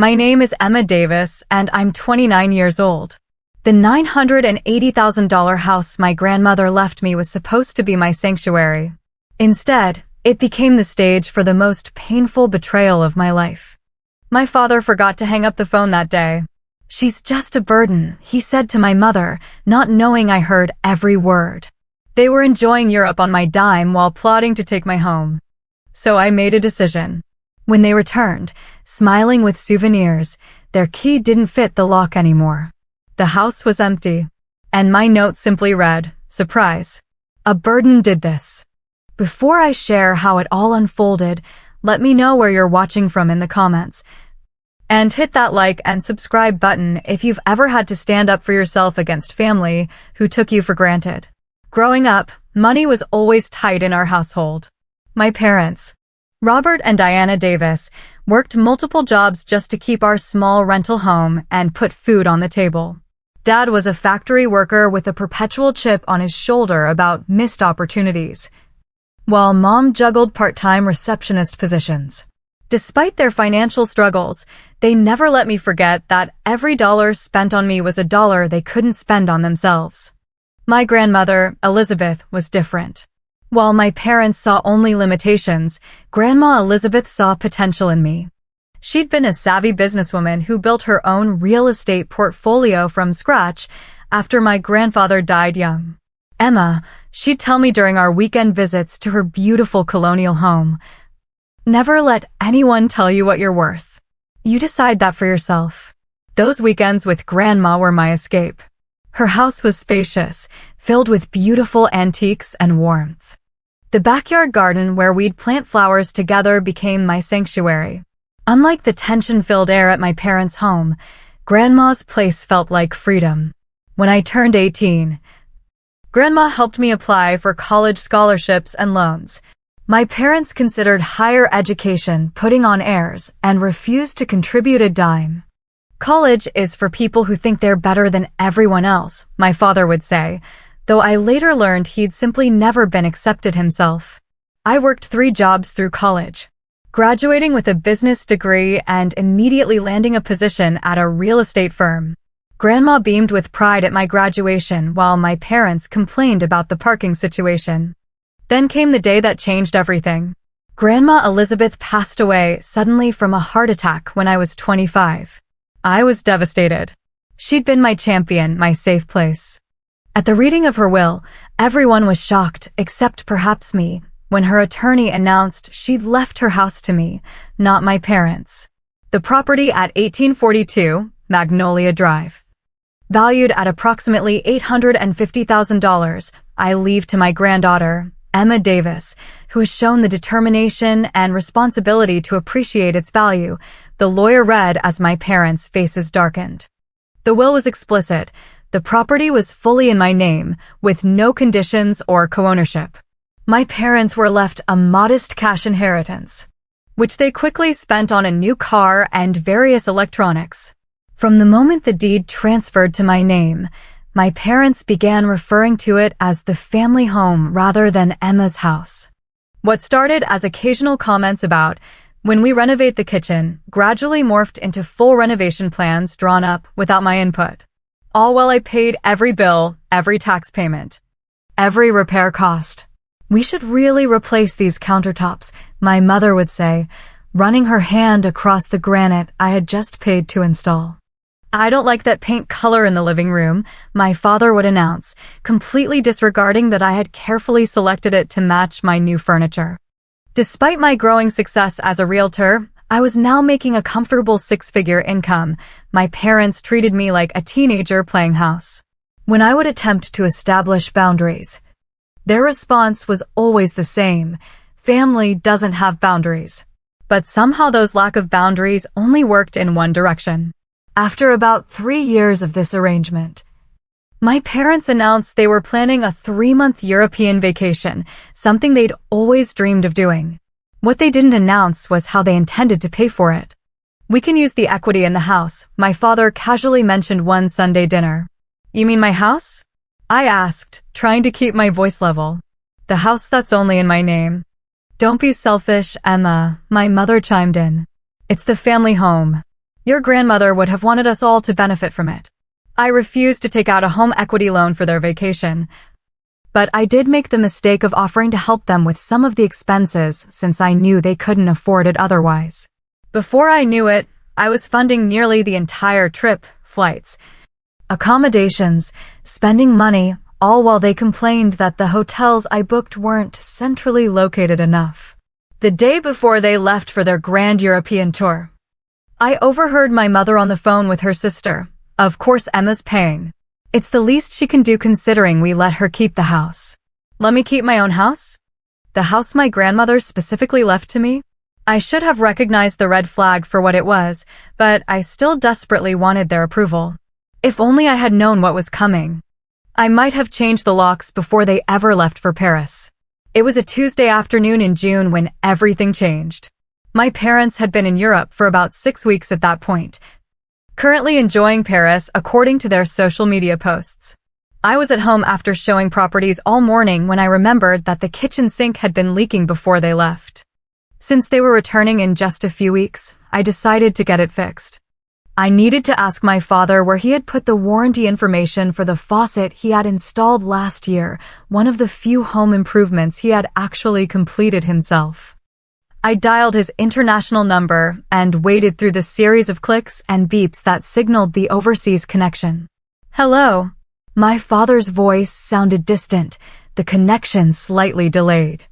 My name is Emma Davis, and I'm 29 years old. The $980,000 house my grandmother left me was supposed to be my sanctuary. Instead, it became the stage for the most painful betrayal of my life. My father forgot to hang up the phone that day. "She's just a burden," he said to my mother, not knowing I heard every word. They were enjoying Europe on my dime while plotting to take my home. So I made a decision. When they returned, smiling with souvenirs, their key didn't fit the lock anymore. The house was empty. And my note simply read, "Surprise. A burden did this." Before I share how it all unfolded, let me know where you're watching from in the comments. And hit that like and subscribe button if you've ever had to stand up for yourself against family who took you for granted. Growing up, money was always tight in our household. My parents, Robert and Diana Davis, worked multiple jobs just to keep our small rental home and put food on the table. Dad was a factory worker with a perpetual chip on his shoulder about missed opportunities, while Mom juggled part-time receptionist positions. Despite their financial struggles, they never let me forget that every dollar spent on me was a dollar they couldn't spend on themselves. My grandmother, Elizabeth, was different. While my parents saw only limitations, Grandma Elizabeth saw potential in me. She'd been a savvy businesswoman who built her own real estate portfolio from scratch after my grandfather died young. "Emma," she'd tell me during our weekend visits to her beautiful colonial home, "never let anyone tell you what you're worth. You decide that for yourself." Those weekends with Grandma were my escape. Her house was spacious, filled with beautiful antiques and warmth. The backyard garden where we'd plant flowers together became my sanctuary. Unlike the tension-filled air at my parents' home, Grandma's place felt like freedom. When I turned 18, Grandma helped me apply for college scholarships and loans. My parents considered higher education putting on airs and refused to contribute a dime. "College is for people who think they're better than everyone else," my father would say, though I later learned he'd simply never been accepted himself. I worked 3 jobs through college, graduating with a business degree and immediately landing a position at a real estate firm. Grandma beamed with pride at my graduation while my parents complained about the parking situation. Then came the day that changed everything. Grandma Elizabeth passed away suddenly from a heart attack when I was 25. I was devastated. She'd been my champion, my safe place. At the reading of her will, everyone was shocked, except perhaps me, when her attorney announced she'd left her house to me, not my parents. The property at 1842 Magnolia Drive, valued at approximately $850,000, I leave to my granddaughter, Emma Davis, who has shown the determination and responsibility to appreciate its value, the lawyer read as my parents' faces darkened. The will was explicit. The property was fully in my name, with no conditions or co-ownership. My parents were left a modest cash inheritance, which they quickly spent on a new car and various electronics. From the moment the deed transferred to my name, my parents began referring to it as the family home rather than Emma's house. What started as occasional comments about when we renovate the kitchen gradually morphed into full renovation plans drawn up without my input. All while I paid every bill, every tax payment, every repair cost. "We should really replace these countertops," my mother would say, running her hand across the granite I had just paid to install. "I don't like that paint color in the living room," my father would announce, completely disregarding that I had carefully selected it to match my new furniture. Despite my growing success as a realtor, I was now making a comfortable 6-figure income. My parents treated me like a teenager playing house. When I would attempt to establish boundaries, their response was always the same: family doesn't have boundaries. But somehow those lack of boundaries only worked in one direction. After about 3 years of this arrangement, my parents announced they were planning a 3-month European vacation, something they'd always dreamed of doing. What they didn't announce was how they intended to pay for it. "We can use the equity in the house," my father casually mentioned one Sunday dinner. "You mean my house?" I asked, trying to keep my voice level. "The house that's only in my name." "Don't be selfish, Emma," my mother chimed in. "It's the family home. Your grandmother would have wanted us all to benefit from it. I refused to take out a home equity loan for their vacation, but I did make the mistake of offering to help them with some of the expenses since I knew they couldn't afford it otherwise. Before I knew it, I was funding nearly the entire trip, flights, accommodations, spending money, all while they complained that the hotels I booked weren't centrally located enough. The day before they left for their grand European tour, I overheard my mother on the phone with her sister. Of course Emma's paying. It's the least she can do considering we let her keep the house. Let me keep my own house? The house my grandmother specifically left to me? I should have recognized the red flag for what it was, but I still desperately wanted their approval. If only I had known what was coming. I might have changed the locks before they ever left for Paris. It was a Tuesday afternoon in June when everything changed. My parents had been in Europe for about 6 weeks at that point, currently enjoying Paris according to their social media posts. I was at home after showing properties all morning when I remembered that the kitchen sink had been leaking before they left. Since they were returning in just a few weeks, I decided to get it fixed. I needed to ask my father where he had put the warranty information for the faucet he had installed last year, one of the few home improvements he had actually completed himself. I dialed his international number and waited through the series of clicks and beeps that signaled the overseas connection. Hello. My father's voice sounded distant, the connection slightly delayed.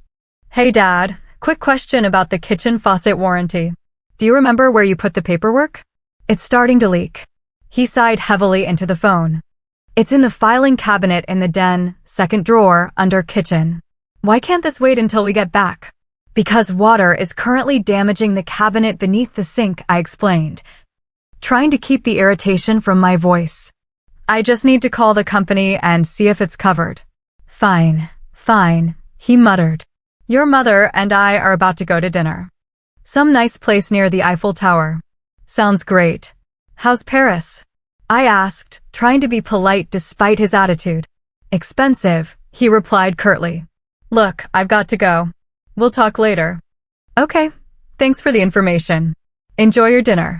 Hey Dad, quick question about the kitchen faucet warranty. Do you remember where you put the paperwork? It's starting to leak. He sighed heavily into the phone. It's in the filing cabinet in the den, second drawer, under kitchen. Why can't this wait until we get back? Because water is currently damaging the cabinet beneath the sink, I explained, trying to keep the irritation from my voice. I just need to call the company and see if it's covered. Fine, he muttered. Your mother and I are about to go to dinner. Some nice place near the Eiffel Tower. Sounds great. How's Paris? I asked, trying to be polite despite his attitude. Expensive, he replied curtly. Look, I've got to go. We'll talk later. Okay, thanks for the information. Enjoy your dinner.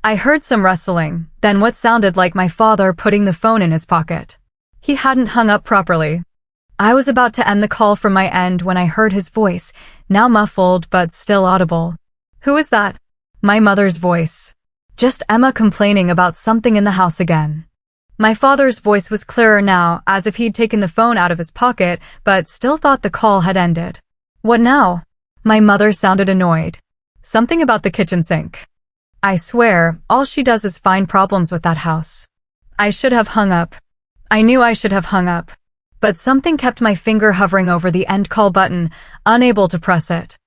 I heard some rustling, then what sounded like my father putting the phone in his pocket. He hadn't hung up properly. I was about to end the call from my end when I heard his voice, now muffled but still audible. Who is that? My mother's voice. Just Emma complaining about something in the house again. My father's voice was clearer now, as if he'd taken the phone out of his pocket, but still thought the call had ended. What now? My mother sounded annoyed. Something about the kitchen sink. I swear, all she does is find problems with that house. I should have hung up. I knew I should have hung up. But something kept my finger hovering over the end call button, unable to press it.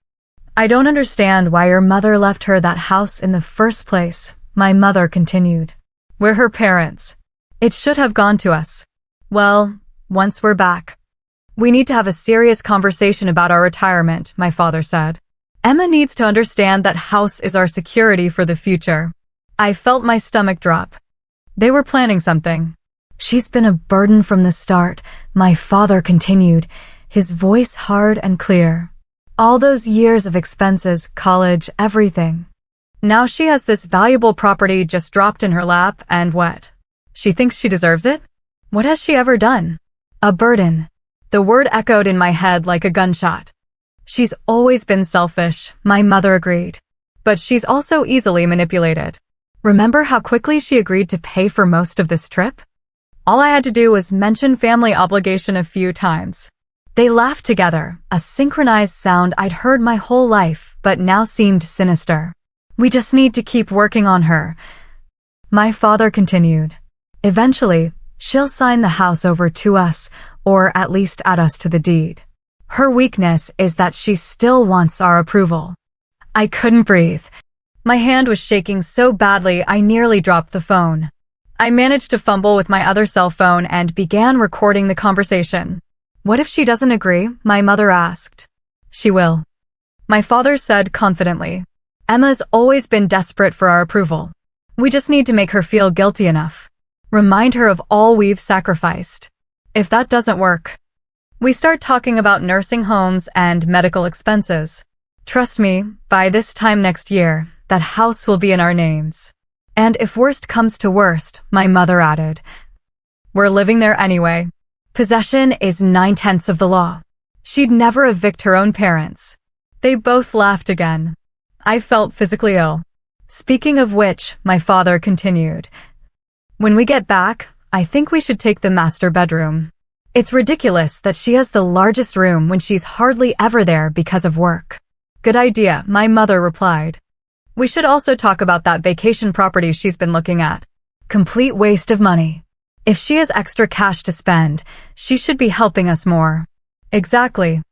I don't understand why your mother left her that house in the first place, my mother continued. We're her parents. It should have gone to us. Well, once we're back. We need to have a serious conversation about our retirement, my father said. Emma needs to understand that house is our security for the future. I felt my stomach drop. They were planning something. She's been a burden from the start, my father continued, his voice hard and clear. All those years of expenses, college, everything. Now she has this valuable property just dropped in her lap and what? She thinks she deserves it? What has she ever done? A burden. The word echoed in my head like a gunshot. She's always been selfish, my mother agreed. But she's also easily manipulated. Remember how quickly she agreed to pay for most of this trip? All I had to do was mention family obligation a few times. They laughed together, a synchronized sound I'd heard my whole life, but now seemed sinister. We just need to keep working on her. My father continued. Eventually, she'll sign the house over to us, or at least add us to the deed. Her weakness is that she still wants our approval. I couldn't breathe. My hand was shaking so badly I nearly dropped the phone. I managed to fumble with my other cell phone and began recording the conversation. What if she doesn't agree? My mother asked. She will. My father said confidently. Emma's always been desperate for our approval. We just need to make her feel guilty enough. Remind her of all we've sacrificed. If that doesn't work, we start talking about nursing homes and medical expenses. Trust me, by this time next year, that house will be in our names. And if worst comes to worst, my mother added, we're living there anyway. Possession is 9/10 of the law. She'd never evict her own parents. They both laughed again. I felt physically ill. Speaking of which, my father continued, when we get back, I think we should take the master bedroom. It's ridiculous that she has the largest room when she's hardly ever there because of work. Good idea, my mother replied. We should also talk about that vacation property she's been looking at. Complete waste of money. If she has extra cash to spend, she should be helping us more. Exactly.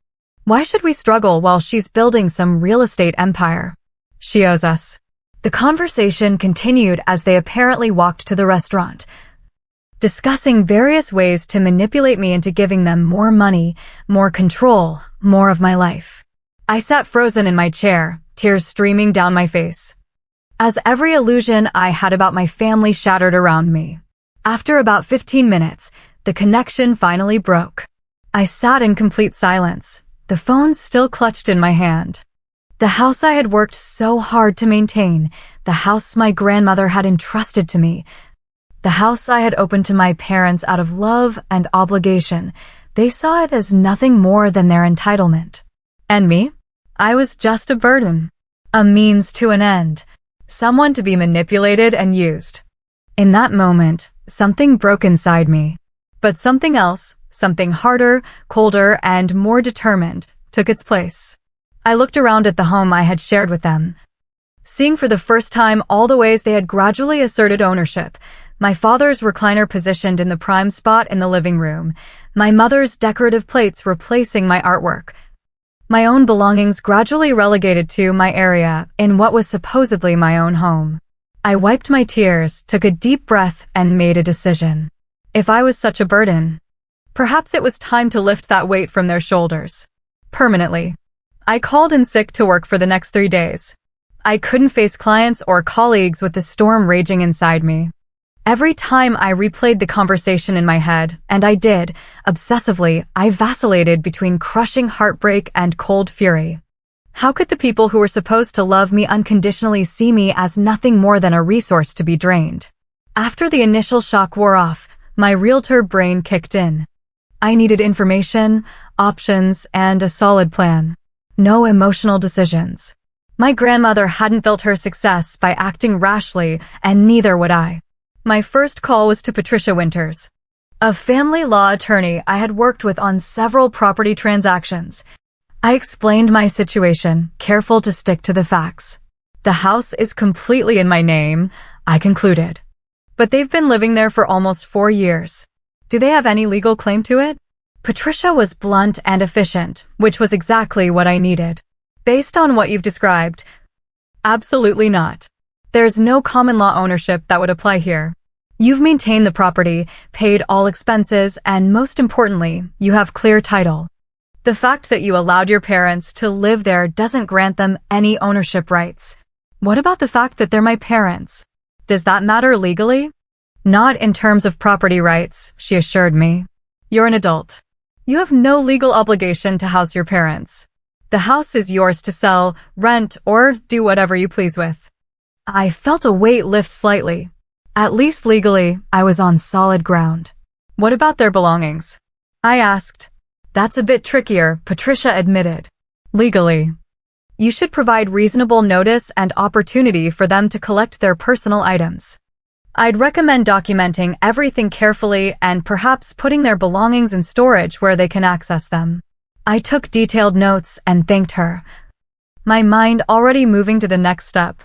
Why should we struggle while she's building some real estate empire? She owes us. The conversation continued as they apparently walked to the restaurant, discussing various ways to manipulate me into giving them more money, more control, more of my life. I sat frozen in my chair, tears streaming down my face, as every illusion I had about my family shattered around me. After about 15 minutes, the connection finally broke. I sat in complete silence, the phone still clutched in my hand. The house I had worked so hard to maintain, the house my grandmother had entrusted to me, the house I had opened to my parents out of love and obligation, they saw it as nothing more than their entitlement. And me? I was just a burden. A means to an end. Someone to be manipulated and used. In that moment, something broke inside me. But something else, something harder, colder, and more determined, took its place. I looked around at the home I had shared with them, seeing for the first time all the ways they had gradually asserted ownership. My father's recliner positioned in the prime spot in the living room, my mother's decorative plates replacing my artwork, my own belongings gradually relegated to my area in what was supposedly my own home. I wiped my tears, took a deep breath, and made a decision. If I was such a burden, perhaps it was time to lift that weight from their shoulders. Permanently. I called in sick to work for the next 3 days. I couldn't face clients or colleagues with the storm raging inside me. Every time I replayed the conversation in my head, and I did, obsessively, I vacillated between crushing heartbreak and cold fury. How could the people who were supposed to love me unconditionally see me as nothing more than a resource to be drained? After the initial shock wore off, my realtor brain kicked in. I needed information, options, and a solid plan. No emotional decisions. My grandmother hadn't built her success by acting rashly, and neither would I. My first call was to Patricia Winters, a family law attorney I had worked with on several property transactions. I explained my situation, careful to stick to the facts. The house is completely in my name, I concluded. But they've been living there for almost 4 years. Do they have any legal claim to it? Patricia was blunt and efficient, which was exactly what I needed. Based on what you've described, absolutely not. There's no common law ownership that would apply here. You've maintained the property, paid all expenses, and most importantly, you have clear title. The fact that you allowed your parents to live there doesn't grant them any ownership rights. What about the fact that they're my parents? Does that matter legally? Not in terms of property rights, she assured me. You're an adult. You have no legal obligation to house your parents. The house is yours to sell, rent, or do whatever you please with. I felt a weight lift slightly. At least legally, I was on solid ground. What about their belongings? I asked. That's a bit trickier, Patricia admitted. Legally, you should provide reasonable notice and opportunity for them to collect their personal items. I'd recommend documenting everything carefully and perhaps putting their belongings in storage where they can access them. I took detailed notes and thanked her, my mind already moving to the next step.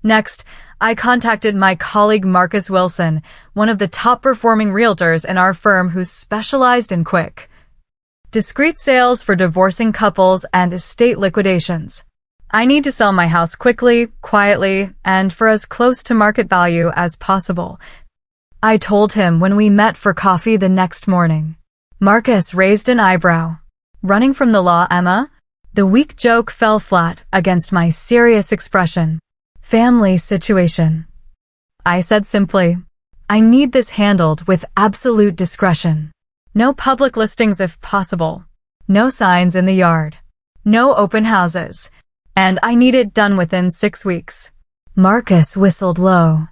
Next, I contacted my colleague Marcus Wilson, one of the top-performing realtors in our firm who's specialized in quick, discreet sales for divorcing couples and estate liquidations. I need to sell my house quickly, quietly, and for as close to market value as possible, I told him when we met for coffee the next morning. Marcus raised an eyebrow. Running from the law, Emma? The weak joke fell flat against my serious expression. Family situation. I said simply, I need this handled with absolute discretion. No public listings if possible. No signs in the yard. No open houses. And I need it done within 6 weeks. Marcus whistled low.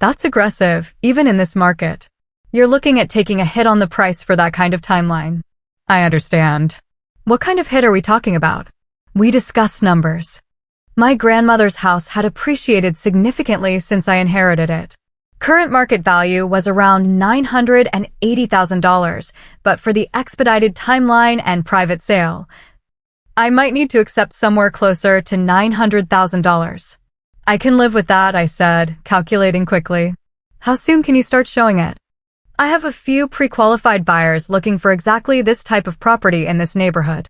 That's aggressive, even in this market. You're looking at taking a hit on the price for that kind of timeline. I understand. What kind of hit are we talking about? We discuss numbers. My grandmother's house had appreciated significantly since I inherited it. Current market value was around $980,000, but for the expedited timeline and private sale, I might need to accept somewhere closer to $900,000. I can live with that, I said, calculating quickly. How soon can you start showing it? I have a few pre-qualified buyers looking for exactly this type of property in this neighborhood.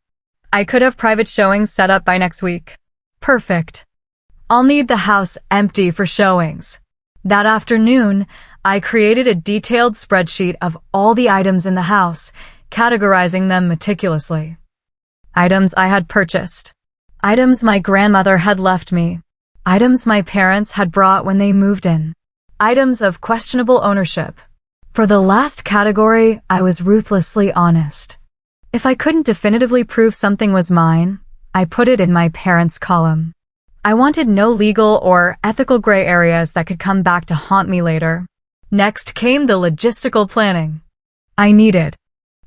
I could have private showings set up by next week. Perfect. I'll need the house empty for showings. That afternoon, I created a detailed spreadsheet of all the items in the house, categorizing them meticulously. Items I had purchased. Items my grandmother had left me. Items my parents had brought when they moved in. Items of questionable ownership. For the last category, I was ruthlessly honest. If I couldn't definitively prove something was mine, I put it in my parents' column. I wanted no legal or ethical gray areas that could come back to haunt me later. Next came the logistical planning. I needed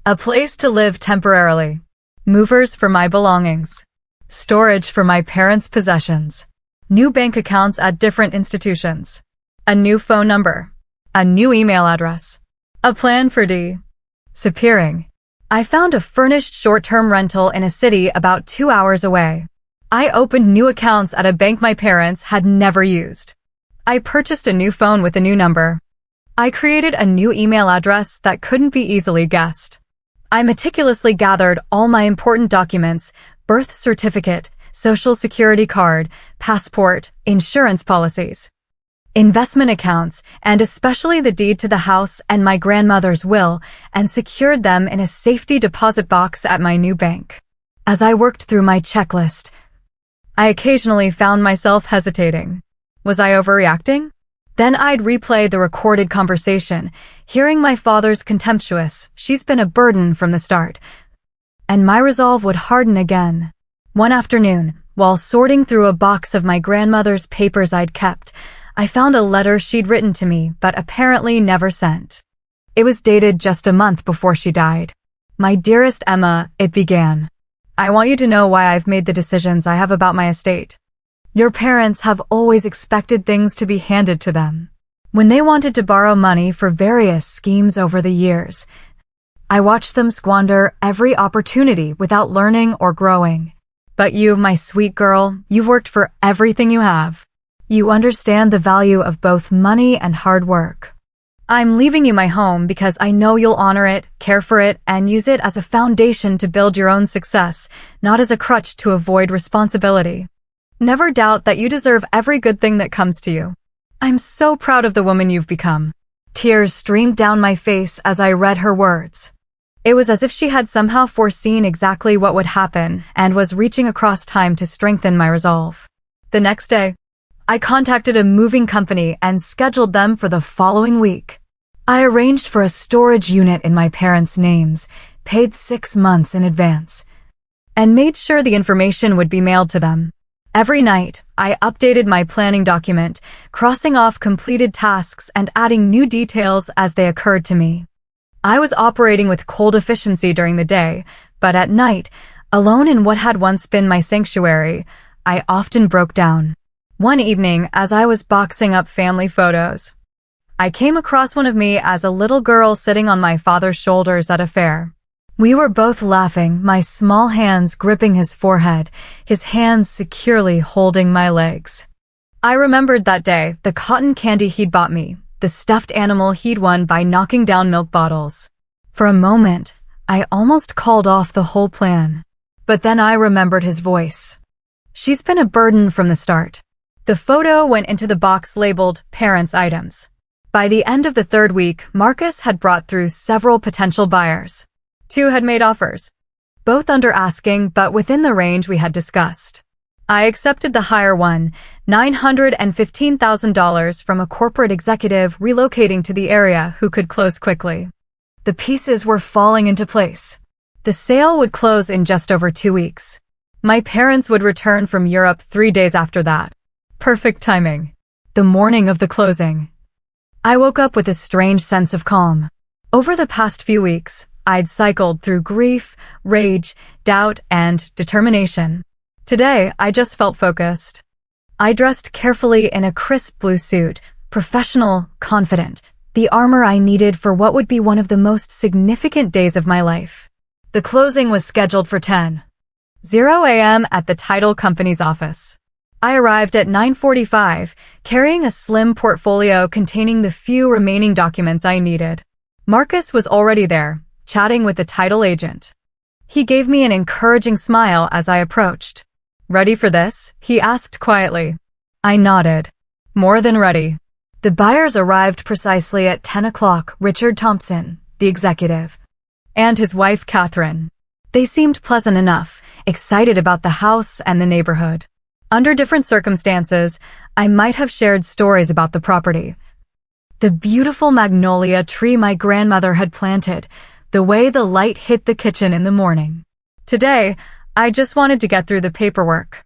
a place to live temporarily, movers for my belongings, storage for my parents' possessions, new bank accounts at different institutions, a new phone number, a new email address, a plan for disappearing. I found a furnished short-term rental in a city about 2 hours away. I opened new accounts at a bank my parents had never used. I purchased a new phone with a new number. I created a new email address that couldn't be easily guessed. I meticulously gathered all my important documents, birth certificate, social security card, passport, insurance policies, investment accounts, and especially the deed to the house and my grandmother's will, and secured them in a safety deposit box at my new bank. As I worked through my checklist, I occasionally found myself hesitating. Was I overreacting? Then I'd replay the recorded conversation, hearing my father's contemptuous, "She's been a burden from the start," and my resolve would harden again. One afternoon, while sorting through a box of my grandmother's papers I'd kept, I found a letter she'd written to me but apparently never sent. It was dated just a month before she died. "My dearest Emma," it began. "I want you to know why I've made the decisions I have about my estate. Your parents have always expected things to be handed to them. When they wanted to borrow money for various schemes over the years, I watched them squander every opportunity without learning or growing. But you, my sweet girl, you've worked for everything you have. You understand the value of both money and hard work. I'm leaving you my home because I know you'll honor it, care for it, and use it as a foundation to build your own success, not as a crutch to avoid responsibility. Never doubt that you deserve every good thing that comes to you. I'm so proud of the woman you've become." Tears streamed down my face as I read her words. It was as if she had somehow foreseen exactly what would happen and was reaching across time to strengthen my resolve. The next day, I contacted a moving company and scheduled them for the following week. I arranged for a storage unit in my parents' names, paid 6 months in advance, and made sure the information would be mailed to them. Every night, I updated my planning document, crossing off completed tasks and adding new details as they occurred to me. I was operating with cold efficiency during the day, but at night, alone in what had once been my sanctuary, I often broke down. One evening, as I was boxing up family photos, I came across one of me as a little girl sitting on my father's shoulders at a fair. We were both laughing, my small hands gripping his forehead, his hands securely holding my legs. I remembered that day, the cotton candy he'd bought me, the stuffed animal he'd won by knocking down milk bottles. For a moment, I almost called off the whole plan. But then I remembered his voice. "She's been a burden from the start." The photo went into the box labeled Parents' Items. By the end of the 3rd week, Marcus had brought through several potential buyers. 2 had made offers, both under asking but within the range we had discussed. I accepted the higher one, $915,000 from a corporate executive relocating to the area who could close quickly. The pieces were falling into place. The sale would close in just over 2 weeks. My parents would return from Europe 3 days after that. Perfect timing. The morning of the closing, I woke up with a strange sense of calm. Over the past few weeks, I'd cycled through grief, rage, doubt, and determination. Today, I just felt focused. I dressed carefully in a crisp blue suit, professional, confident, the armor I needed for what would be one of the most significant days of my life. The closing was scheduled for 10:00 a.m. at the title company's office. I arrived at 9:45, carrying a slim portfolio containing the few remaining documents I needed. Marcus was already there, chatting with the title agent. He gave me an encouraging smile as I approached. "Ready for this?" he asked quietly. I nodded. More than ready. The buyers arrived precisely at 10 o'clock. Richard Thompson, the executive, and his wife Catherine. They seemed pleasant enough, excited about the house and the neighborhood. Under different circumstances, I might have shared stories about the property. The beautiful magnolia tree my grandmother had planted, the way the light hit the kitchen in the morning. Today, I just wanted to get through the paperwork.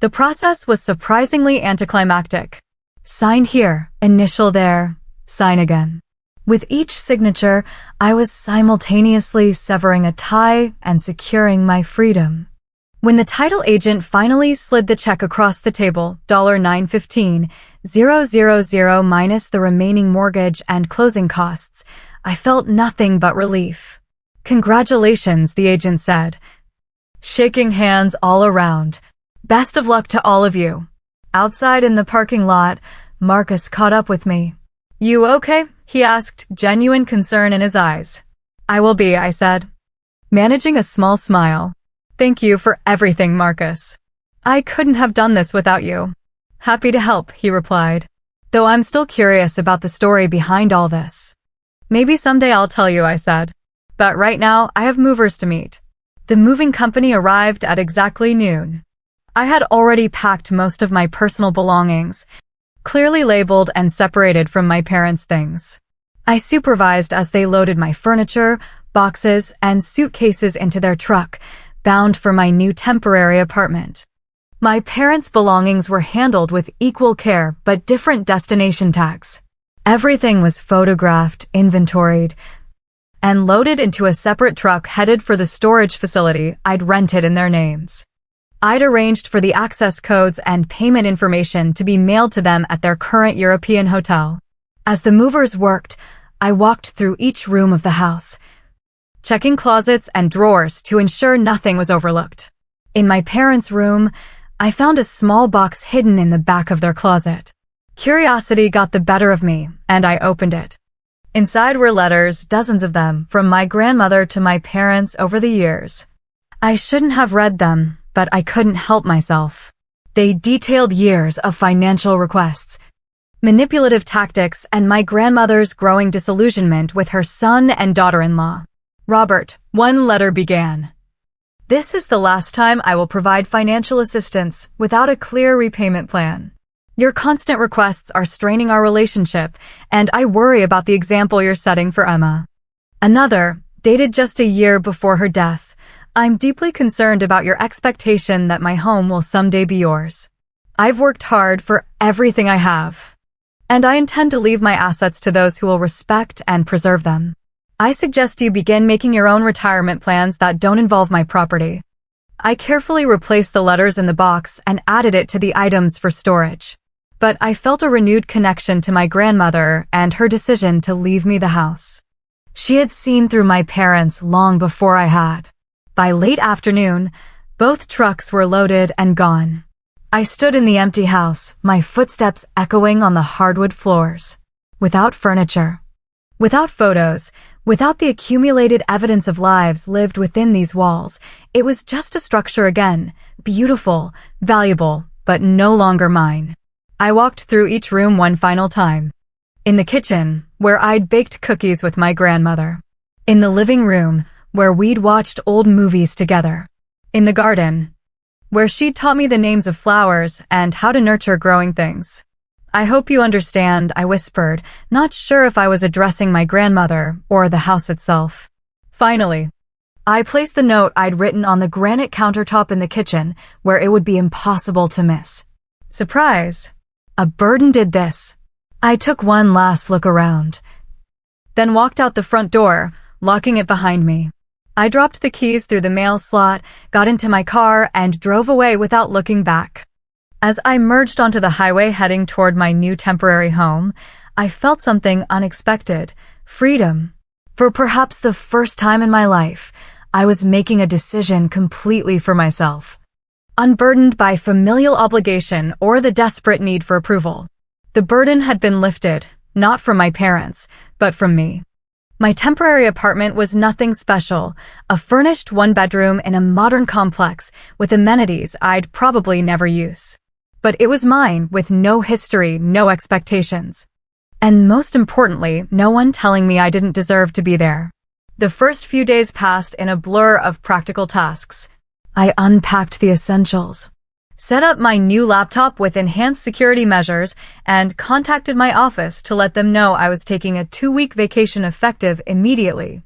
The process was surprisingly anticlimactic. Sign here, initial there, sign again. With each signature, I was simultaneously severing a tie and securing my freedom. When the title agent finally slid the check across the table, $915,000 minus the remaining mortgage and closing costs, I felt nothing but relief. "Congratulations," the agent said, shaking hands all around. "Best of luck to all of you." Outside in the parking lot, Marcus caught up with me. "You okay?" he asked, genuine concern in his eyes. "I will be," I said, managing a small smile. "Thank you for everything, Marcus. I couldn't have done this without you." "Happy to help," he replied, though I'm still curious about the story behind all this. "Maybe someday I'll tell you," I said. "But right now, I have movers to meet." The moving company arrived at exactly noon. I had already packed most of my personal belongings, clearly labeled and separated from my parents' things. I supervised as they loaded my furniture, boxes, and suitcases into their truck, bound for my new temporary apartment. My parents' belongings were handled with equal care but different destination tags. Everything was photographed, inventoried, and loaded into a separate truck headed for the storage facility I'd rented in their names. I'd arranged for the access codes and payment information to be mailed to them at their current European hotel. As the movers worked, I walked through each room of the house, checking closets and drawers to ensure nothing was overlooked. In my parents' room, I found a small box hidden in the back of their closet. Curiosity got the better of me, and I opened it. Inside were letters, dozens of them, from my grandmother to my parents over the years. I shouldn't have read them, but I couldn't help myself. They detailed years of financial requests, manipulative tactics, and my grandmother's growing disillusionment with her son and daughter-in-law. "Robert," one letter began, "this is the last time I will provide financial assistance without a clear repayment plan. Your constant requests are straining our relationship, and I worry about the example you're setting for Emma." Another, dated just a year before her death, "I'm deeply concerned about your expectation that my home will someday be yours. I've worked hard for everything I have, and I intend to leave my assets to those who will respect and preserve them. I suggest you begin making your own retirement plans that don't involve my property." I carefully replaced the letters in the box and added it to the items for storage. But I felt a renewed connection to my grandmother and her decision to leave me the house. She had seen through my parents long before I had. By late afternoon, both trucks were loaded and gone. I stood in the empty house, my footsteps echoing on the hardwood floors. Without furniture, without photos, without the accumulated evidence of lives lived within these walls, it was just a structure again, beautiful, valuable, but no longer mine. I walked through each room one final time. In the kitchen, where I'd baked cookies with my grandmother. In the living room, where we'd watched old movies together. In the garden, where she'd taught me the names of flowers and how to nurture growing things. "I hope you understand," I whispered, not sure if I was addressing my grandmother or the house itself. Finally, I placed the note I'd written on the granite countertop in the kitchen, where it would be impossible to miss. Surprise! A burden did this. I took one last look around, then walked out the front door, locking it behind me. I dropped the keys through the mail slot, got into my car, and drove away without looking back. As I merged onto the highway heading toward my new temporary home, I felt something unexpected: freedom. For perhaps the first time in my life, I was making a decision completely for myself, unburdened by familial obligation or the desperate need for approval. The burden had been lifted, not from my parents, but from me. My temporary apartment was nothing special, a furnished one-bedroom in a modern complex with amenities I'd probably never use. But it was mine, with no history, no expectations. And most importantly, no one telling me I didn't deserve to be there. The first few days passed in a blur of practical tasks. I unpacked the essentials, set up my new laptop with enhanced security measures, and contacted my office to let them know I was taking a 2-week vacation effective immediately.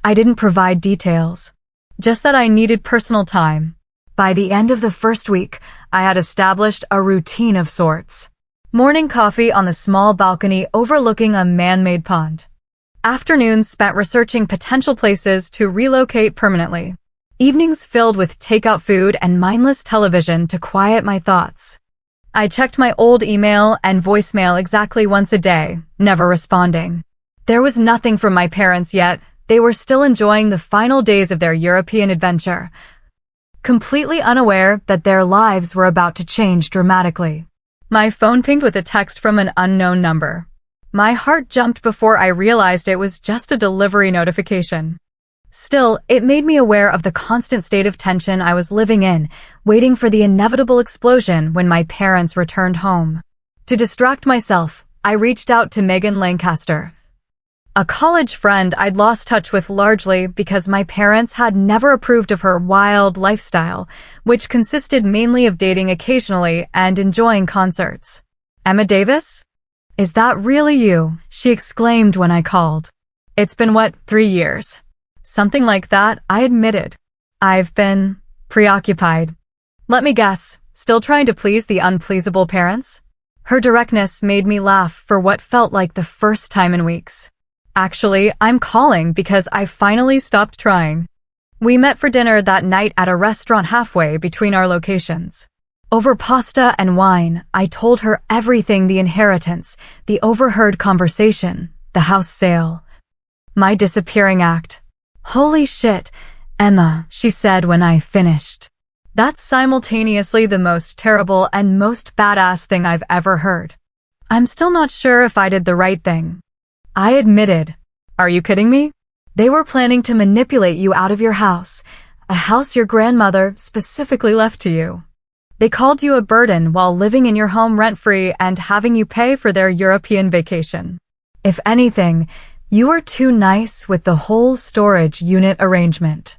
I didn't provide details, just that I needed personal time. By the end of the first week, I had established a routine of sorts. Morning coffee on the small balcony overlooking a man-made pond. Afternoons spent researching potential places to relocate permanently. Evenings filled with takeout food and mindless television to quiet my thoughts. I checked my old email and voicemail exactly once a day, never responding. There was nothing from my parents yet. They were still enjoying the final days of their European adventure, completely unaware that their lives were about to change dramatically. My phone pinged with a text from an unknown number. My heart jumped before I realized it was just a delivery notification. Still, it made me aware of the constant state of tension I was living in, waiting for the inevitable explosion when my parents returned home. To distract myself, I reached out to Megan Lancaster, a college friend I'd lost touch with largely because my parents had never approved of her wild lifestyle, which consisted mainly of dating occasionally and enjoying concerts. "Emma Davis? Is that really you?" she exclaimed when I called. "It's been 3 years?" "Something like that," I admitted. "I've been preoccupied." "Let me guess, still trying to please the unpleasable parents?" Her directness made me laugh for what felt like the first time in weeks. "Actually, I'm calling because I finally stopped trying." We met for dinner that night at a restaurant halfway between our locations. Over pasta and wine, I told her everything: the inheritance, the overheard conversation, the house sale, my disappearing act. "Holy shit, Emma," she said when I finished. "That's simultaneously the most terrible and most badass thing I've ever heard." "I'm still not sure if I did the right thing," I admitted. "Are you kidding me? They were planning to manipulate you out of your house, a house your grandmother specifically left to you. They called you a burden while living in your home rent-free and having you pay for their European vacation. If anything, you were too nice with the whole storage unit arrangement."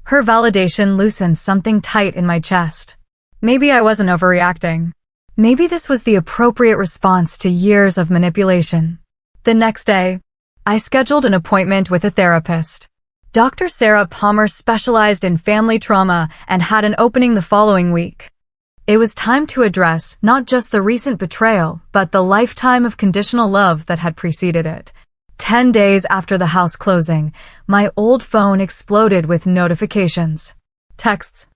Her validation loosened something tight in my chest. Maybe I wasn't overreacting. Maybe this was the appropriate response to years of manipulation. The next day, I scheduled an appointment with a therapist. Dr. Sarah Palmer specialized in family trauma and had an opening the following week. It was time to address not just the recent betrayal, but the lifetime of conditional love that had preceded it. 10 days after the house closing, my old phone exploded with notifications. Texts,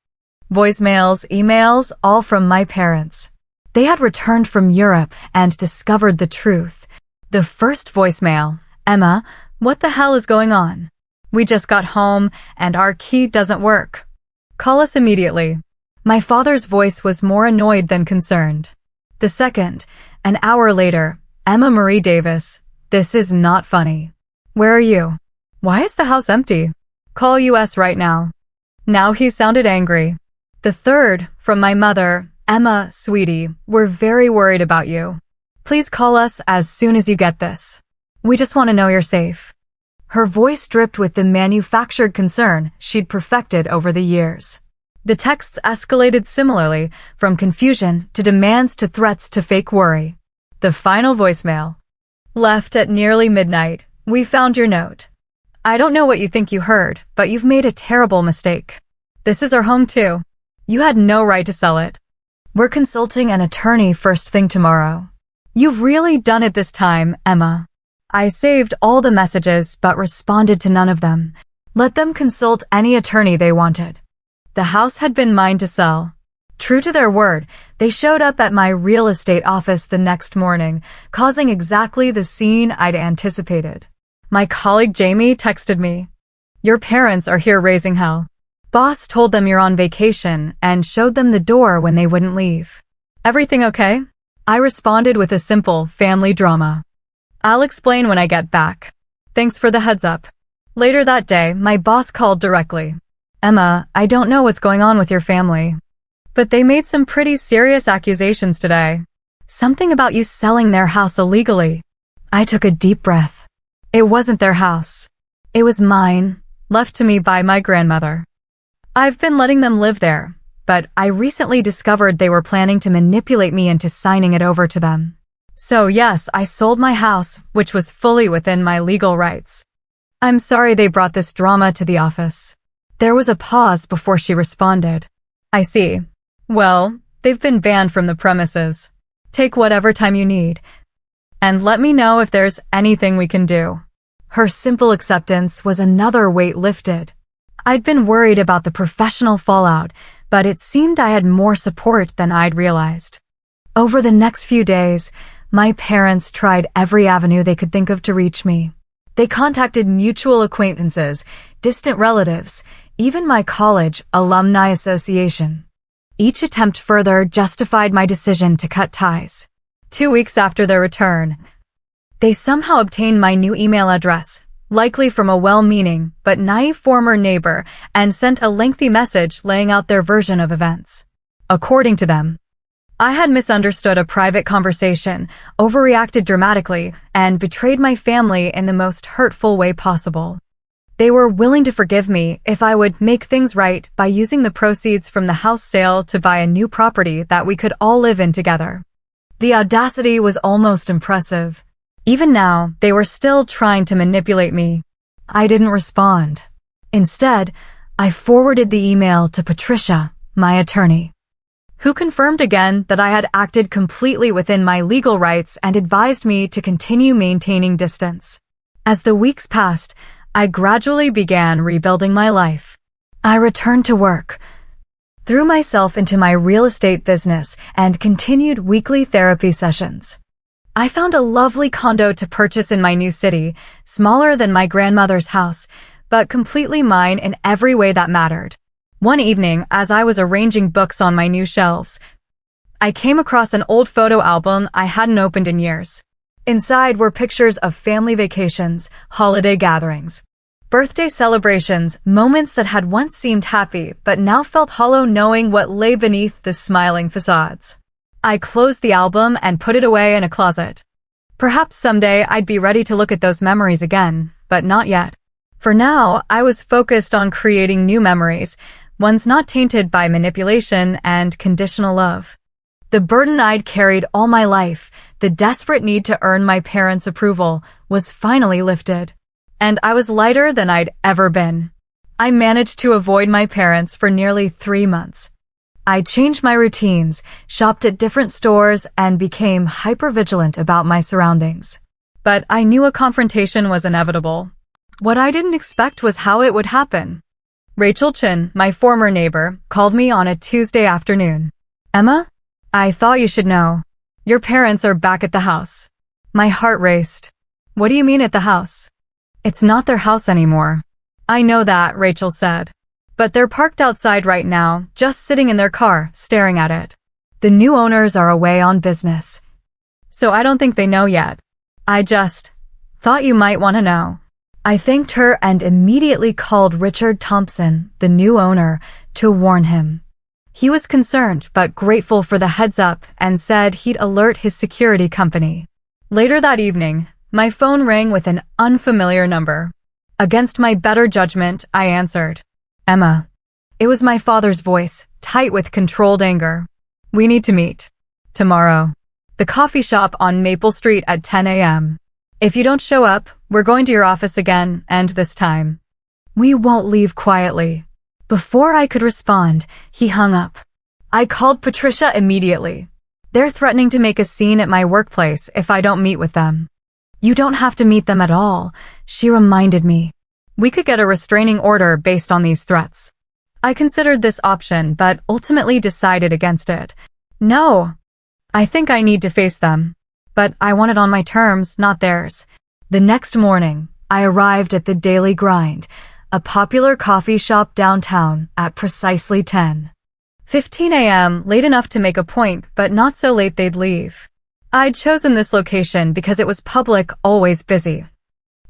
voicemails, emails, all from my parents. They had returned from Europe and discovered the truth. The first voicemail: "Emma, what the hell is going on? We just got home and our key doesn't work. Call us immediately." My father's voice was more annoyed than concerned. The second, an hour later: "Emma Marie Davis, this is not funny. Where are you? Why is the house empty? Call US right now." Now he sounded angry. The third, from my mother: "Emma, sweetie, we're very worried about you. Please call us as soon as you get this. We just want to know you're safe." Her voice dripped with the manufactured concern she'd perfected over the years. The texts escalated similarly, from confusion to demands to threats to fake worry. The final voicemail: "Left at nearly midnight. We found your note. I don't know what you think you heard, but you've made a terrible mistake. This is our home too. You had no right to sell it. We're consulting an attorney first thing tomorrow. You've really done it this time, Emma. I saved all the messages but responded to none of them. Let them consult any attorney they wanted. The house had been mine to sell. True to their word, they showed up at my real estate office the next morning, causing exactly the scene I'd anticipated. My colleague Jamie texted me, "Your parents are here raising hell." Boss told them you're on vacation and showed them the door when they wouldn't leave. Everything okay? I responded with a simple family drama. I'll explain when I get back. Thanks for the heads up. Later that day, my boss called directly. Emma, I don't know what's going on with your family, but they made some pretty serious accusations today. Something about you selling their house illegally. I took a deep breath. It wasn't their house. It was mine, left to me by my grandmother. I've been letting them live there, but I recently discovered they were planning to manipulate me into signing it over to them. So yes, I sold my house, which was fully within my legal rights. I'm sorry they brought this drama to the office. There was a pause before she responded. I see. Well, they've been banned from the premises. Take whatever time you need, and let me know if there's anything we can do. Her simple acceptance was another weight lifted. I'd been worried about the professional fallout, but it seemed I had more support than I'd realized. Over the next few days, my parents tried every avenue they could think of to reach me. They contacted mutual acquaintances, distant relatives, even my college alumni association. Each attempt further justified my decision to cut ties. 2 weeks after their return, they somehow obtained my new email address, likely from a well-meaning but naive former neighbor, and sent a lengthy message laying out their version of events. According to them, I had misunderstood a private conversation, overreacted dramatically, and betrayed my family in the most hurtful way possible. They were willing to forgive me if I would make things right by using the proceeds from the house sale to buy a new property that we could all live in together. The audacity was almost impressive. Even now, they were still trying to manipulate me. I didn't respond. Instead, I forwarded the email to Patricia, my attorney, who confirmed again that I had acted completely within my legal rights and advised me to continue maintaining distance. As the weeks passed, I gradually began rebuilding my life. I returned to work, threw myself into my real estate business, and continued weekly therapy sessions. I found a lovely condo to purchase in my new city, smaller than my grandmother's house, but completely mine in every way that mattered. One evening, as I was arranging books on my new shelves, I came across an old photo album I hadn't opened in years. Inside were pictures of family vacations, holiday gatherings, birthday celebrations, moments that had once seemed happy but now felt hollow knowing what lay beneath the smiling facades. I closed the album and put it away in a closet. Perhaps someday I'd be ready to look at those memories again, but not yet. For now, I was focused on creating new memories, ones not tainted by manipulation and conditional love. The burden I'd carried all my life, the desperate need to earn my parents' approval, was finally lifted. And I was lighter than I'd ever been. I managed to avoid my parents for nearly 3 months. I changed my routines, shopped at different stores, and became hypervigilant about my surroundings. But I knew a confrontation was inevitable. What I didn't expect was how it would happen. Rachel Chin, my former neighbor, called me on a Tuesday afternoon. Emma? I thought you should know. Your parents are back at the house. My heart raced. What do you mean at the house? It's not their house anymore. I know that, Rachel said. But they're parked outside right now, just sitting in their car, staring at it. The new owners are away on business. So I don't think they know yet. I just thought you might want to know. I thanked her and immediately called Richard Thompson, the new owner, to warn him. He was concerned but grateful for the heads up and said he'd alert his security company. Later that evening, my phone rang with an unfamiliar number. Against my better judgment, I answered. Emma. It was my father's voice, tight with controlled anger. We need to meet. Tomorrow. The coffee shop on Maple Street at 10 a.m. If you don't show up, we're going to your office again, and this time. We won't leave quietly. Before I could respond, he hung up. I called Patricia immediately. They're threatening to make a scene at my workplace if I don't meet with them. You don't have to meet them at all, she reminded me. We could get a restraining order based on these threats. I considered this option, but ultimately decided against it. No. I think I need to face them. But I want it on my terms, not theirs. The next morning, I arrived at the Daily Grind, a popular coffee shop downtown, at precisely 10:15 a.m., late enough to make a point, but not so late they'd leave. I'd chosen this location because it was public, always busy.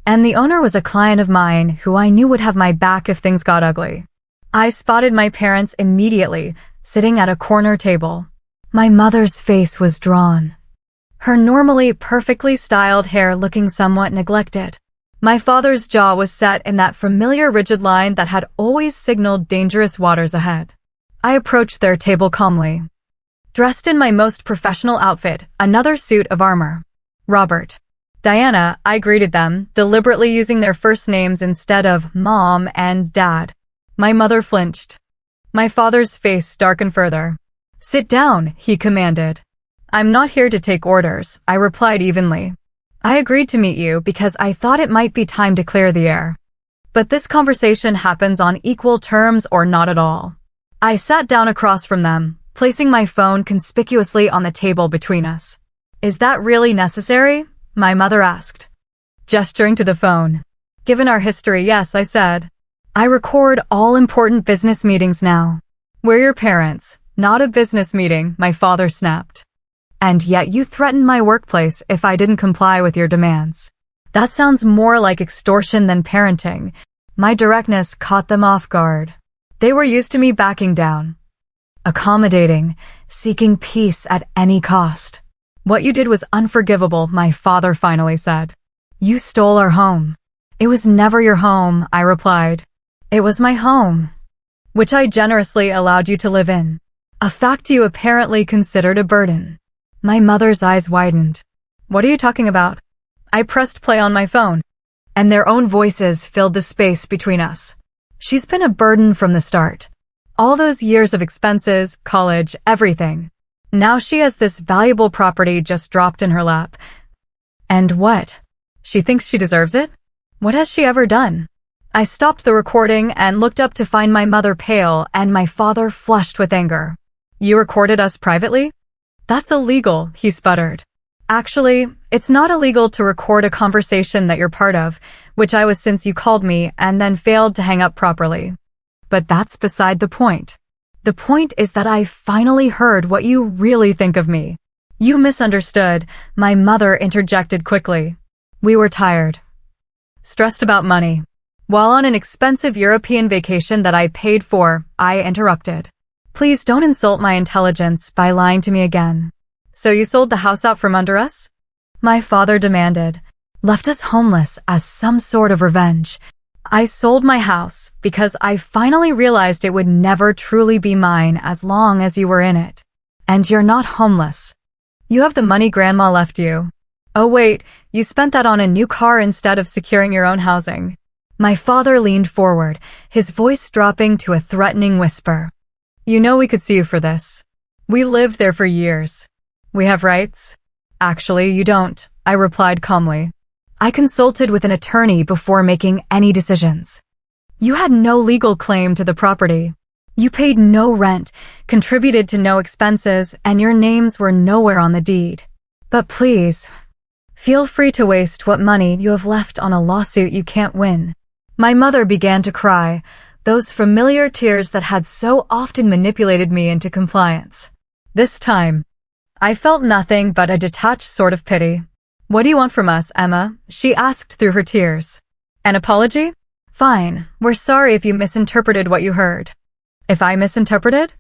And the owner was a client of mine who I knew would have my back if things got ugly. I spotted my parents immediately, sitting at a corner table. My mother's face was drawn, her normally perfectly styled hair looking somewhat neglected. My father's jaw was set in that familiar rigid line that had always signaled dangerous waters ahead. I approached their table calmly, dressed in my most professional outfit, another suit of armor. Robert, Diana, I greeted them, deliberately using their first names instead of Mom and Dad. My mother flinched. My father's face darkened further. Sit down, he commanded. I'm not here to take orders, I replied evenly. I agreed to meet you because I thought it might be time to clear the air. But this conversation happens on equal terms or not at all. I sat down across from them, placing my phone conspicuously on the table between us. Is that really necessary? My mother asked, gesturing to the phone. Given our history, yes, I said. I record all important business meetings now. We're your parents, not a business meeting, my father snapped. And yet you threatened my workplace if I didn't comply with your demands. That sounds more like extortion than parenting. My directness caught them off guard. They were used to me backing down, accommodating, seeking peace at any cost. What you did was unforgivable, my father finally said. You stole our home. It was never your home, I replied. It was my home, which I generously allowed you to live in. A fact you apparently considered a burden. My mother's eyes widened. What are you talking about? I pressed play on my phone, and their own voices filled the space between us. She's been a burden from the start. All those years of expenses, college, everything. Now she has this valuable property just dropped in her lap. And what? She thinks she deserves it? What has she ever done? I stopped the recording and looked up to find my mother pale and my father flushed with anger. You recorded us privately? That's illegal, he sputtered. Actually, it's not illegal to record a conversation that you're part of, which I was since you called me and then failed to hang up properly. But that's beside the point. The point is that I finally heard what you really think of me. You misunderstood, my mother interjected quickly. We were tired. Stressed about money. While on an expensive European vacation that I paid for, I interrupted. Please don't insult my intelligence by lying to me again. So you sold the house out from under us? My father demanded. Left us homeless as some sort of revenge. I sold my house because I finally realized it would never truly be mine as long as you were in it. And you're not homeless. You have the money Grandma left you. Oh wait, you spent that on a new car instead of securing your own housing. My father leaned forward, his voice dropping to a threatening whisper. You know we could sue you for this. We lived there for years. We have rights? Actually, you don't, I replied calmly. I consulted with an attorney before making any decisions. You had no legal claim to the property. You paid no rent, contributed to no expenses, and your names were nowhere on the deed. But please, feel free to waste what money you have left on a lawsuit you can't win. My mother began to cry, those familiar tears that had so often manipulated me into compliance. This time, I felt nothing but a detached sort of pity. What do you want from us, Emma? She asked through her tears. An apology? Fine, we're sorry if you misinterpreted what you heard. If I misinterpreted?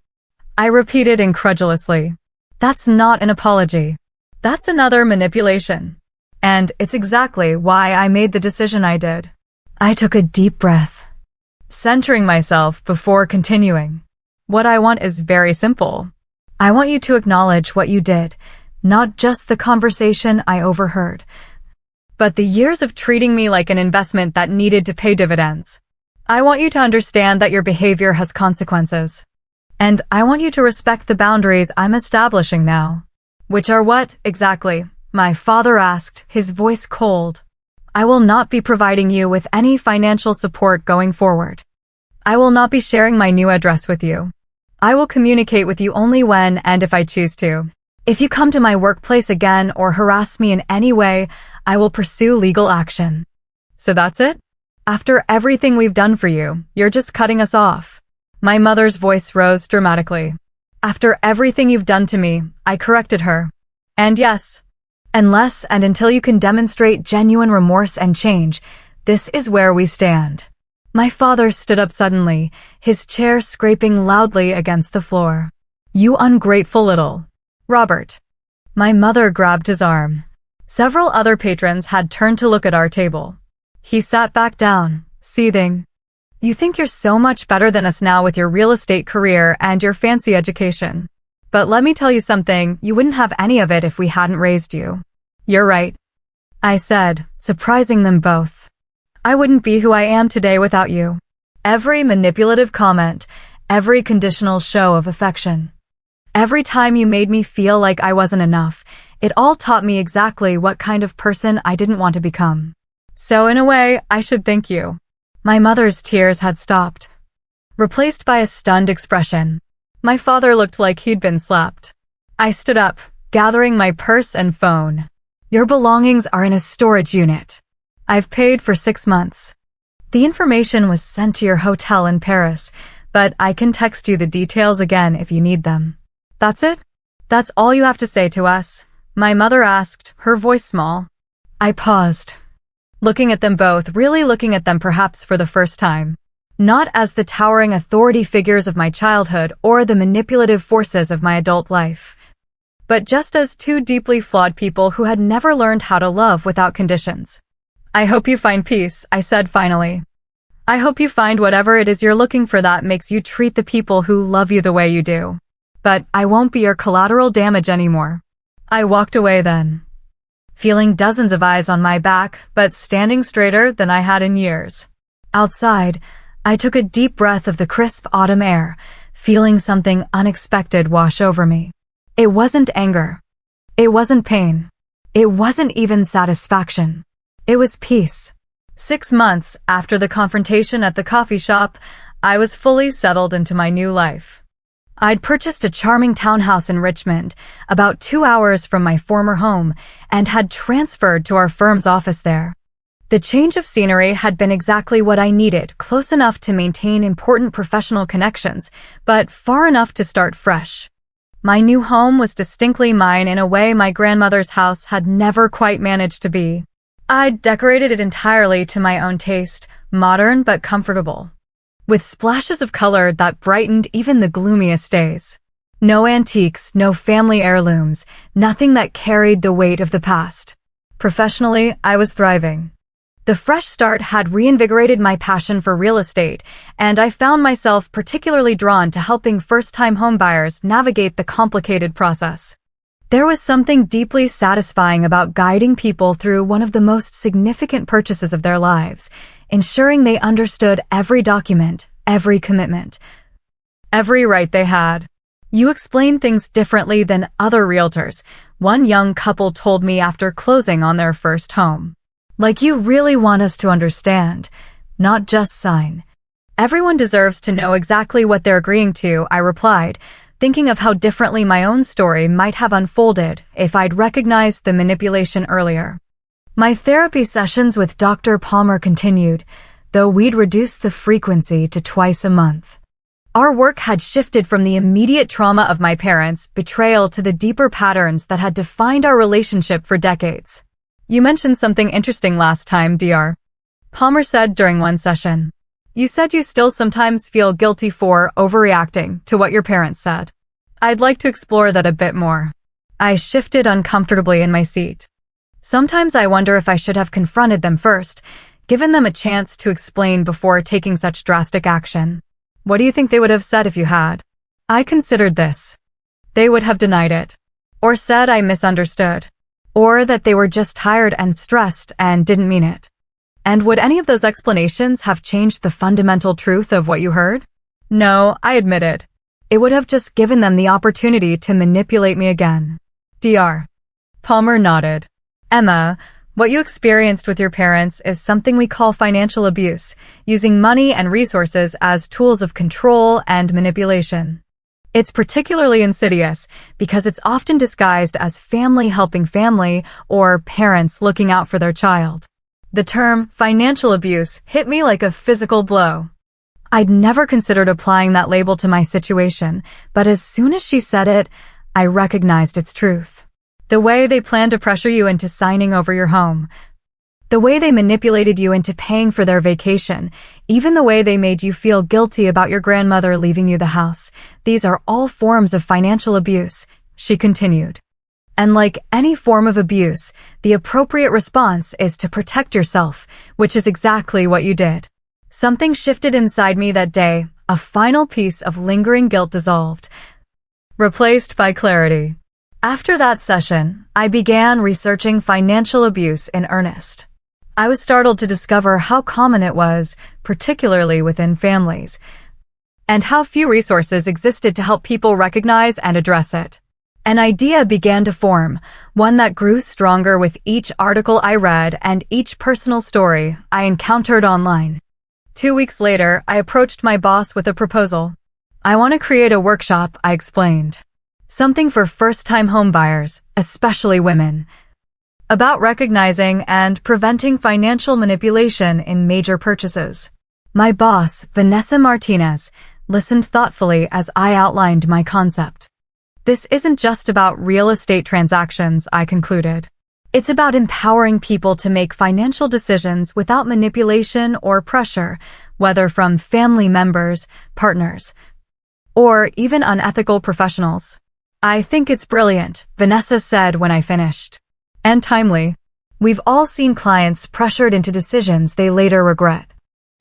I repeated incredulously. That's not an apology. That's another manipulation. And it's exactly why I made the decision I did. I took a deep breath, centering myself before continuing. What I want is very simple. I want you to acknowledge what you did, not just the conversation I overheard, but the years of treating me like an investment that needed to pay dividends. I want you to understand that your behavior has consequences. And I want you to respect the boundaries I'm establishing now. Which are what, exactly? My father asked, his voice cold. I will not be providing you with any financial support going forward. I will not be sharing my new address with you. I will communicate with you only when and if I choose to. If you come to my workplace again or harass me in any way, I will pursue legal action. So that's it? After everything we've done for you, you're just cutting us off. My mother's voice rose dramatically. After everything you've done to me, I corrected her. And yes, unless and until you can demonstrate genuine remorse and change, this is where we stand. My father stood up suddenly, his chair scraping loudly against the floor. You ungrateful little. Robert. My mother grabbed his arm. Several other patrons had turned to look at our table. He sat back down, seething. You think you're so much better than us now with your real estate career and your fancy education. But let me tell you something, you wouldn't have any of it if we hadn't raised you. You're right, I said, surprising them both. I wouldn't be who I am today without you. Every manipulative comment, every conditional show of affection. Every time you made me feel like I wasn't enough, it all taught me exactly what kind of person I didn't want to become. So in a way, I should thank you. My mother's tears had stopped, replaced by a stunned expression. My father looked like he'd been slapped. I stood up, gathering my purse and phone. Your belongings are in a storage unit. I've paid for 6 months. The information was sent to your hotel in Paris, but I can text you the details again if you need them. That's it? That's all you have to say to us? My mother asked, her voice small. I paused, looking at them both, really looking at them perhaps for the first time. Not as the towering authority figures of my childhood or the manipulative forces of my adult life, but just as two deeply flawed people who had never learned how to love without conditions. I hope you find peace, I said finally. I hope you find whatever it is you're looking for that makes you treat the people who love you the way you do. But I won't be your collateral damage anymore. I walked away then, feeling dozens of eyes on my back, but standing straighter than I had in years. Outside, I took a deep breath of the crisp autumn air, feeling something unexpected wash over me. It wasn't anger. It wasn't pain. It wasn't even satisfaction. It was peace. 6 months after the confrontation at the coffee shop, I was fully settled into my new life. I'd purchased a charming townhouse in Richmond, about 2 hours from my former home, and had transferred to our firm's office there. The change of scenery had been exactly what I needed, close enough to maintain important professional connections, but far enough to start fresh. My new home was distinctly mine in a way my grandmother's house had never quite managed to be. I'd decorated it entirely to my own taste, modern but comfortable, with splashes of color that brightened even the gloomiest days. No antiques, no family heirlooms, nothing that carried the weight of the past. Professionally, I was thriving. The fresh start had reinvigorated my passion for real estate, and I found myself particularly drawn to helping first-time homebuyers navigate the complicated process. There was something deeply satisfying about guiding people through one of the most significant purchases of their lives, ensuring they understood every document, every commitment, every right they had. You explain things differently than other realtors, one young couple told me after closing on their first home. Like you really want us to understand, not just sign. Everyone deserves to know exactly what they're agreeing to, I replied, thinking of how differently my own story might have unfolded if I'd recognized the manipulation earlier. My therapy sessions with Dr. Palmer continued, though we'd reduced the frequency to twice a month. Our work had shifted from the immediate trauma of my parents' betrayal to the deeper patterns that had defined our relationship for decades. You mentioned something interesting last time, Dr. Palmer said during one session. You said you still sometimes feel guilty for overreacting to what your parents said. I'd like to explore that a bit more. I shifted uncomfortably in my seat. Sometimes I wonder if I should have confronted them first, given them a chance to explain before taking such drastic action. What do you think they would have said if you had? I considered this. They would have denied it, or said I misunderstood, or that they were just tired and stressed and didn't mean it. And would any of those explanations have changed the fundamental truth of what you heard? No, I admitted. It would have just given them the opportunity to manipulate me again. Dr. Palmer nodded. Emma, what you experienced with your parents is something we call financial abuse, using money and resources as tools of control and manipulation. It's particularly insidious because it's often disguised as family helping family or parents looking out for their child. The term financial abuse hit me like a physical blow. I'd never considered applying that label to my situation, but as soon as she said it, I recognized its truth. The way they planned to pressure you into signing over your home. The way they manipulated you into paying for their vacation. Even the way they made you feel guilty about your grandmother leaving you the house. These are all forms of financial abuse, she continued. And like any form of abuse, the appropriate response is to protect yourself, which is exactly what you did. Something shifted inside me that day, a final piece of lingering guilt dissolved, replaced by clarity. After that session, I began researching financial abuse in earnest. I was startled to discover how common it was, particularly within families, and how few resources existed to help people recognize and address it. An idea began to form, one that grew stronger with each article I read and each personal story I encountered online. 2 weeks later, I approached my boss with a proposal. I want to create a workshop, I explained. Something for first-time homebuyers, especially women, about recognizing and preventing financial manipulation in major purchases. My boss, Vanessa Martinez, listened thoughtfully as I outlined my concept. This isn't just about real estate transactions, I concluded. It's about empowering people to make financial decisions without manipulation or pressure, whether from family members, partners, or even unethical professionals. I think it's brilliant, Vanessa said when I finished. And timely. We've all seen clients pressured into decisions they later regret.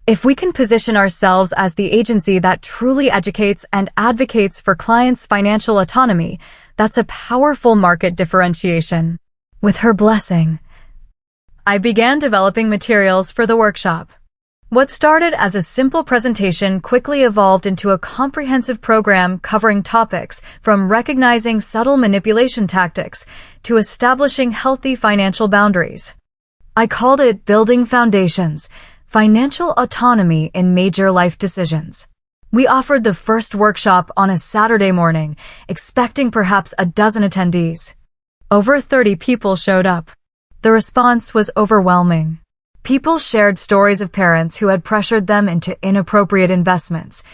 If we can position ourselves as the agency that truly educates and advocates for clients' financial autonomy, that's a powerful market differentiation. With her blessing, I began developing materials for the workshop. What started as a simple presentation quickly evolved into a comprehensive program covering topics from recognizing subtle manipulation tactics to establishing healthy financial boundaries. I called it Building Foundations, Financial Autonomy in Major Life Decisions. We offered the first workshop on a Saturday morning, expecting perhaps a dozen attendees. Over 30 people showed up. The response was overwhelming. People shared stories of parents who had pressured them into inappropriate investments,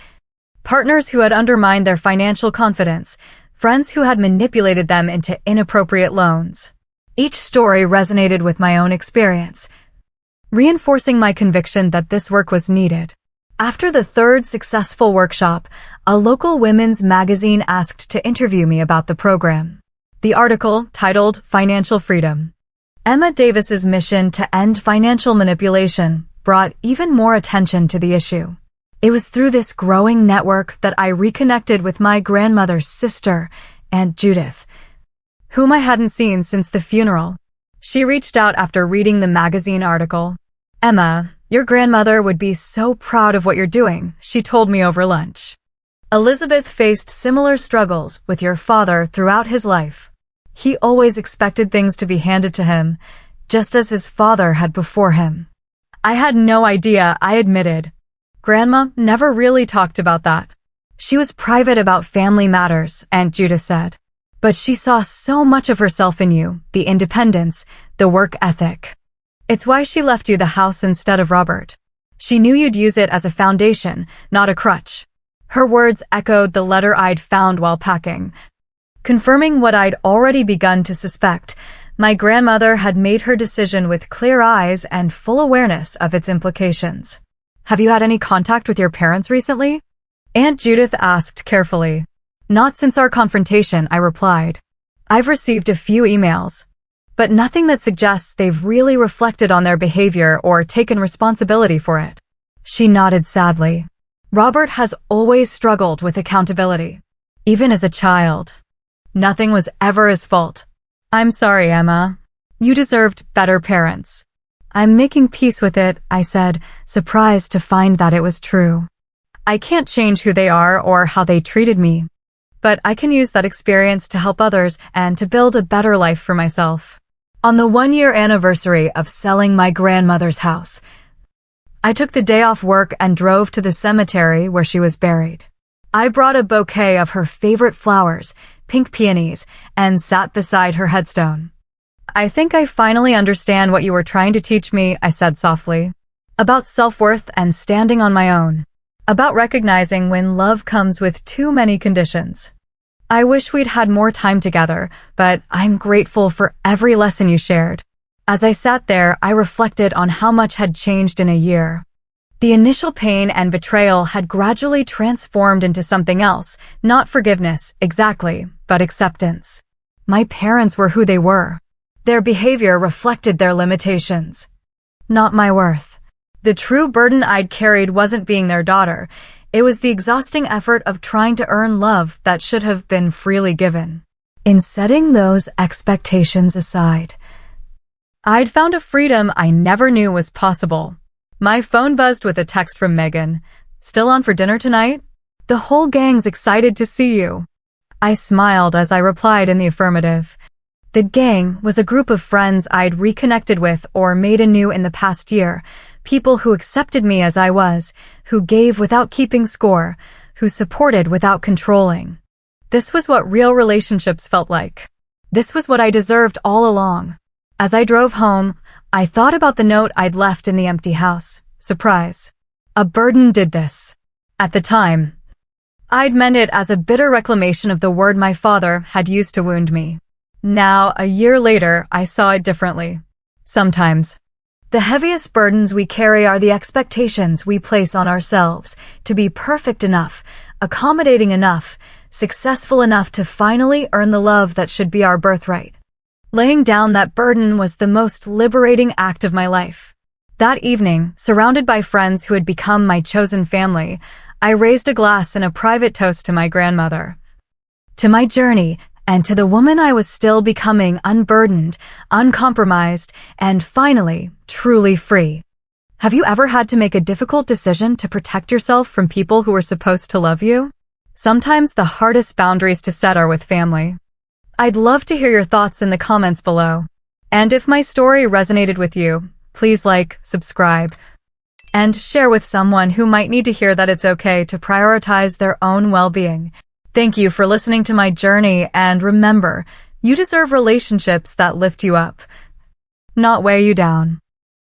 partners who had undermined their financial confidence, friends who had manipulated them into inappropriate loans. Each story resonated with my own experience, reinforcing my conviction that this work was needed. After the third successful workshop, a local women's magazine asked to interview me about the program. The article, titled Financial Freedom, Emma Davis's mission to end financial manipulation, brought even more attention to the issue. It was through this growing network that I reconnected with my grandmother's sister, Aunt Judith, whom I hadn't seen since the funeral. She reached out after reading the magazine article. Emma, your grandmother would be so proud of what you're doing, she told me over lunch. Elizabeth faced similar struggles with your father throughout his life. He always expected things to be handed to him, just as his father had before him. I had no idea, I admitted. Grandma never really talked about that. She was private about family matters, Aunt Judith said. But she saw so much of herself in you, the independence, the work ethic. It's why she left you the house instead of Robert. She knew you'd use it as a foundation, not a crutch. Her words echoed the letter I'd found while packing, confirming what I'd already begun to suspect. My grandmother had made her decision with clear eyes and full awareness of its implications. Have you had any contact with your parents recently? Aunt Judith asked carefully. Not since our confrontation, I replied. I've received a few emails, but nothing that suggests they've really reflected on their behavior or taken responsibility for it. She nodded sadly. Robert has always struggled with accountability, even as a child. Nothing was ever his fault. I'm sorry, Emma. You deserved better parents. I'm making peace with it, I said, surprised to find that it was true. I can't change who they are or how they treated me, but I can use that experience to help others and to build a better life for myself. On the 1-year anniversary of selling my grandmother's house, I took the day off work and drove to the cemetery where she was buried. I brought a bouquet of her favorite flowers, pink peonies, and sat beside her headstone. "I think I finally understand what you were trying to teach me," I said softly. "About self-worth and standing on my own. About recognizing when love comes with too many conditions. I wish we'd had more time together, but I'm grateful for every lesson you shared." As I sat there, I reflected on how much had changed in a year. The initial pain and betrayal had gradually transformed into something else, not forgiveness, exactly, but acceptance. My parents were who they were. Their behavior reflected their limitations, not my worth. The true burden I'd carried wasn't being their daughter. It was the exhausting effort of trying to earn love that should have been freely given. In setting those expectations aside, I'd found a freedom I never knew was possible. My phone buzzed with a text from Megan. "Still on for dinner tonight? The whole gang's excited to see you." I smiled as I replied in the affirmative. The gang was a group of friends I'd reconnected with or made anew in the past year, people who accepted me as I was, who gave without keeping score, who supported without controlling. This was what real relationships felt like. This was what I deserved all along. As I drove home, I thought about the note I'd left in the empty house. Surprise. A burden did this. At the time, I'd meant it as a bitter reclamation of the word my father had used to wound me. Now, a year later, I saw it differently. Sometimes, the heaviest burdens we carry are the expectations we place on ourselves to be perfect enough, accommodating enough, successful enough to finally earn the love that should be our birthright. Laying down that burden was the most liberating act of my life. That evening, surrounded by friends who had become my chosen family, I raised a glass in a private toast to my grandmother. To my journey, and to the woman I was still becoming, unburdened, uncompromised, and finally, truly free. Have you ever had to make a difficult decision to protect yourself from people who were supposed to love you? Sometimes the hardest boundaries to set are with family. I'd love to hear your thoughts in the comments below. And if my story resonated with you, please like, subscribe, and share with someone who might need to hear that it's okay to prioritize their own well-being. Thank you for listening to my journey, and remember, you deserve relationships that lift you up, not weigh you down.